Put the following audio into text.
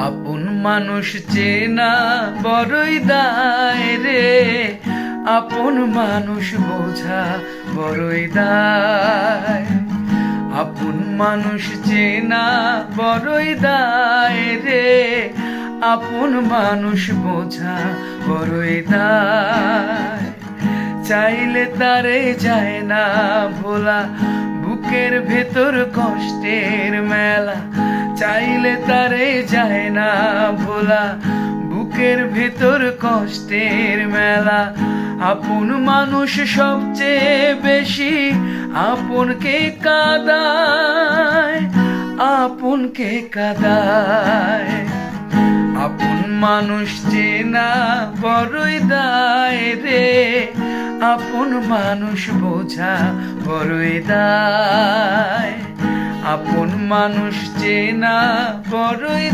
আপন মানুষ চেনা বড়ই দায় রে, আপন মানুষ বোঝা বড়ই দায়। আপন মানুষ চেনা বড়ই দায় রে, আপন মানুষ বোঝা বড়ই দায়। চাইলে তারে যায় না ভোলা, বুকের ভেতর কষ্টের মেলা। চাইলে তারে যায় না ভোলা, বুকের ভেতর কষ্টের মেলা। আপন মানুষ সবচেয়ে বেশি আপনকে কাঁদায়, আপনকে কাঁদায়। আপন মানুষ চেনা বড়ই দায় রে, আপন মানুষ বোঝা বড়ই দায়। আপন মানুষ চেনা বড়ই